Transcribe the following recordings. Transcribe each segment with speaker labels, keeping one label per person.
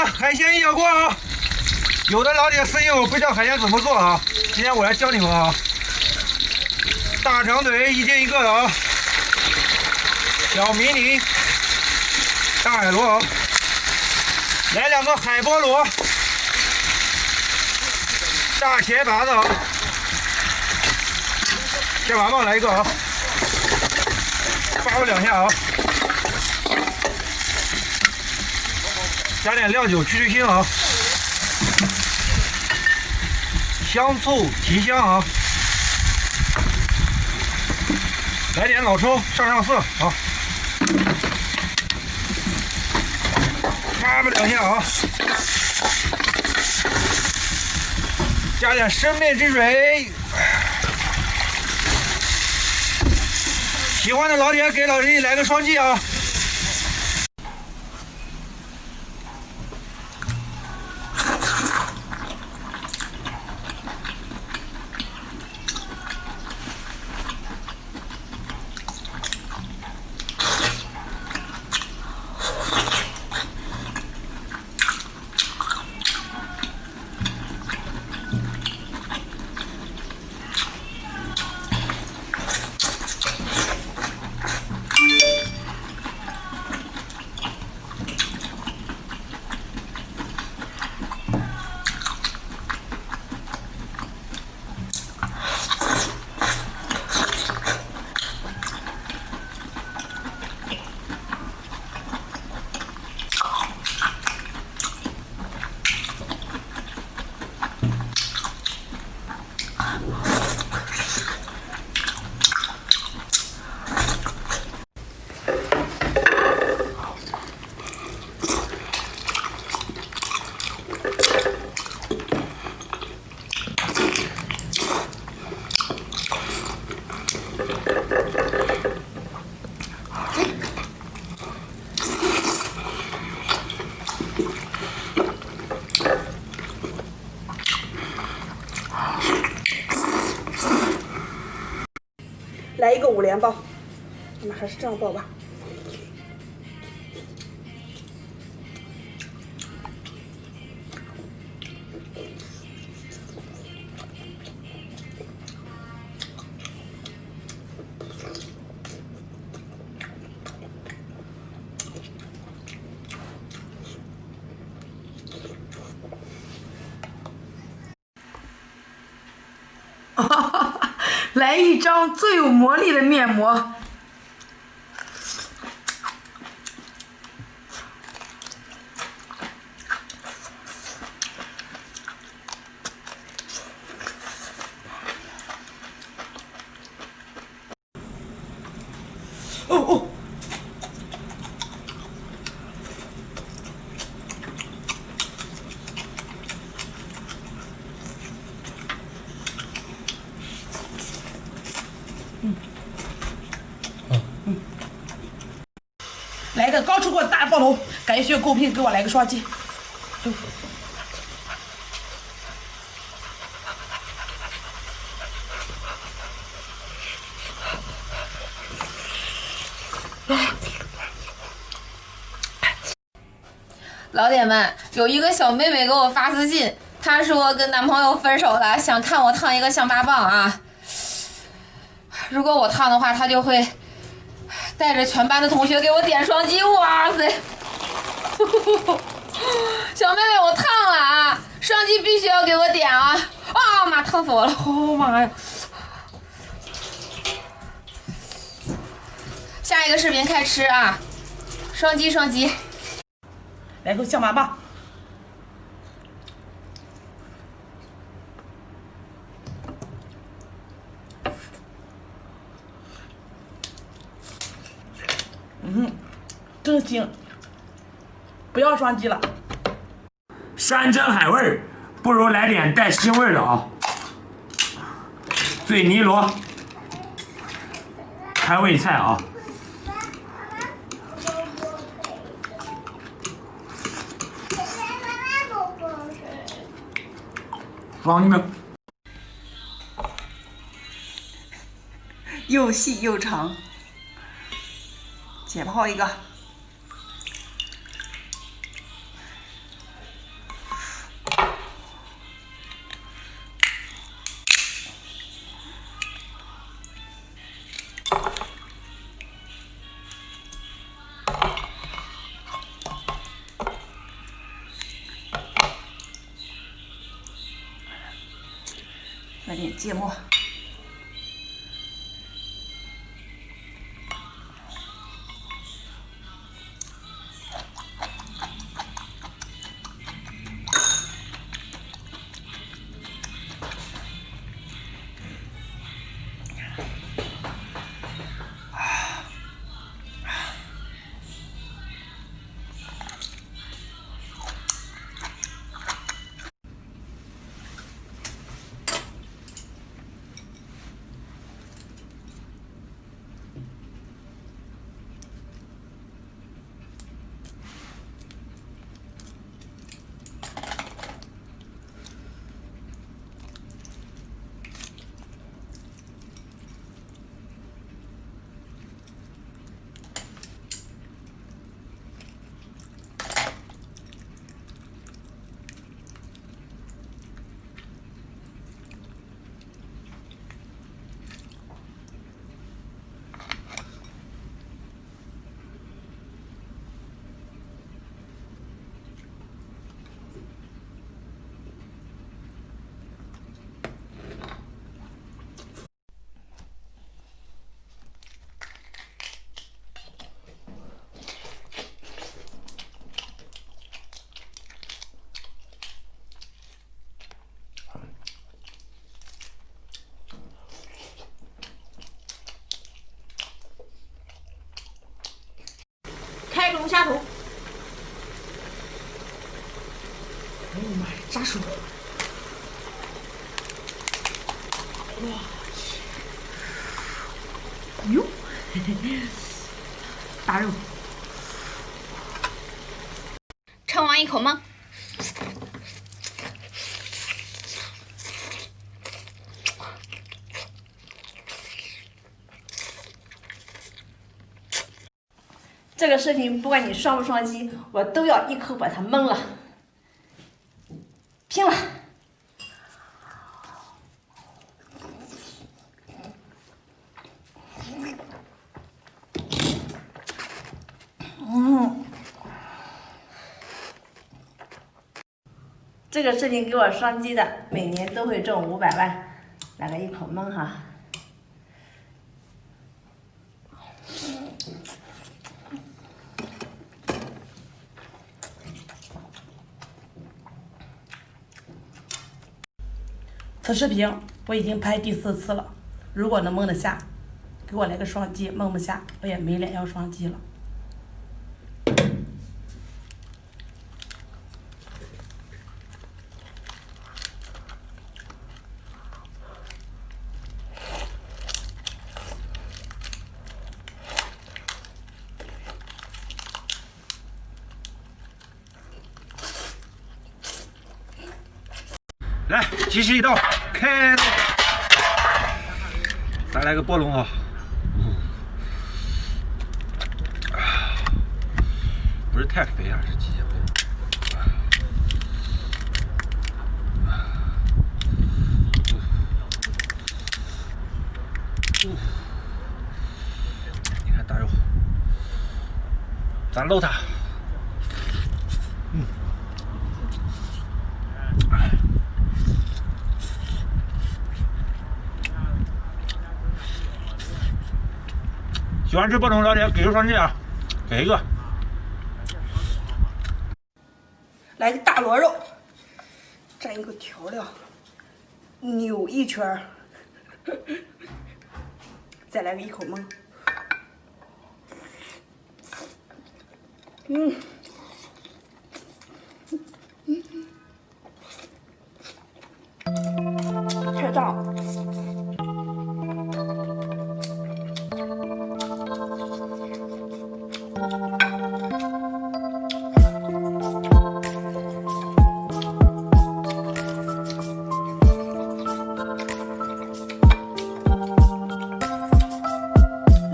Speaker 1: 们，海鲜一小锅啊！有的老铁私信我不知道海鲜怎么做啊，今天我来教你们啊。大长腿一斤一个的啊，小迷你、大海螺啊，来2个海波螺，大茄拔子啊，切完嘛来一个啊，扒我2下啊，加点料酒去腥啊，香醋提香啊。来点老抽上色啊，啪吧2下啊，加点生命之水。喜欢的老铁给老师来个双击啊！
Speaker 2: 来一个5连爆，我们还是这样爆吧。来一张最有魔力的面膜。哦，来个刚出锅大爆头，感谢公屏给我来个双击。
Speaker 3: 老铁们，有一个小妹妹给我发私信，她说跟男朋友分手了，想看我烫一个象拔蚌啊。如果我烫的话，她就会带着全班的同学给我点双击。哇塞！小妹妹，我烫了啊！双击必须要给我点啊！啊妈，烫死我了！哦妈呀！下一个视频开吃啊！双击双击。
Speaker 2: 来个象拔蚌。真腥，不要双击了。
Speaker 4: 山珍海味不如来点带腥味的啊！醉泥螺，开胃菜啊！放你们。
Speaker 2: 又细又长，解剖一个。来点芥末。开个龙虾头。哎呦妈呀，扎手！我去！哟，大肉。
Speaker 3: 称王一口吗？
Speaker 2: 这个视频不管你双不双击，我都要一口把它蒙了，拼了！这个视频给我双击的，每年都会中500万，来个一口蒙哈。此视频我已经拍第4次了，如果能蒙得下，给我来个双击；蒙不下，我也没脸要双击了。
Speaker 1: 来，继续一道，开刀。再来个波龙啊！不是太肥啊，是机械波。你看大肉，咱搂它。喜欢吃波龙老铁给个双击啊，给一个。
Speaker 2: 来个大螺肉，蘸一个调料，扭一圈儿，再来个一口蒙。太大了。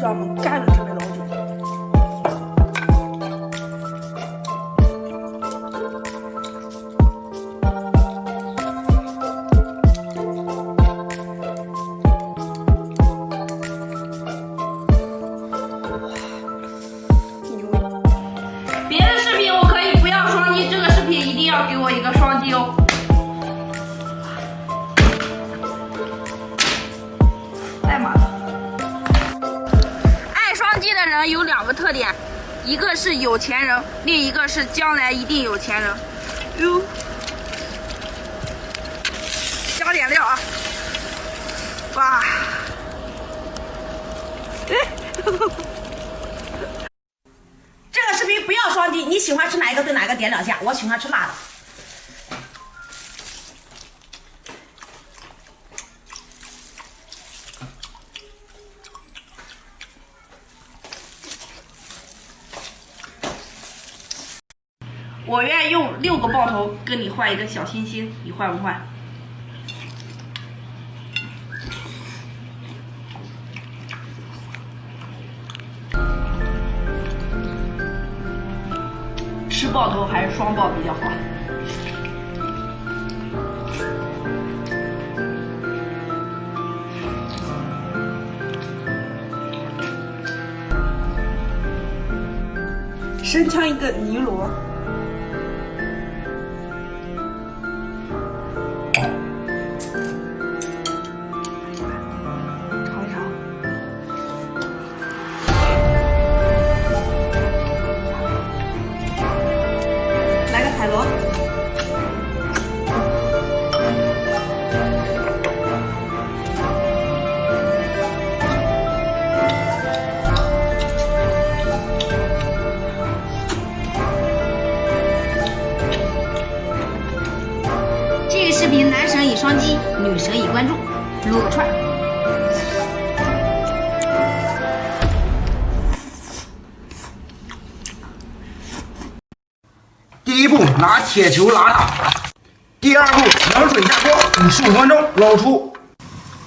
Speaker 2: 让我们干了这位老铁。
Speaker 5: 有2个特点，一个是有钱人，另一个是将来一定有钱人。哟，加点料啊！哇，
Speaker 2: 这个视频不要双击，你喜欢吃哪一个对哪一个点2下，我喜欢吃辣的。我愿意用6个爆头跟你换一个小心心，你换不换？吃爆头还是双爆比较好？生呛一个泥螺。海螺，
Speaker 5: 这个视频男神已双击，女神已关注，撸个串。
Speaker 1: 第1步，拿铁球拉它。第2步，冷水下锅55分钟，捞出。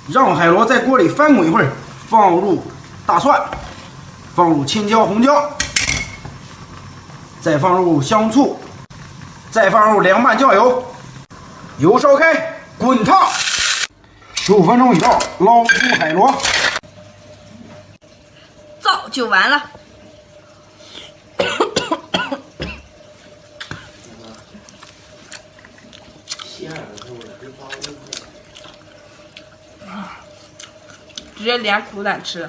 Speaker 1: 让海螺在锅里翻滚一会儿，放入大蒜，放入青椒、红椒，再放入香醋，再放入凉拌酱油。油烧开，滚烫。15分钟以后，捞出海螺。
Speaker 5: 造就完了。
Speaker 2: 直接连苦带吃。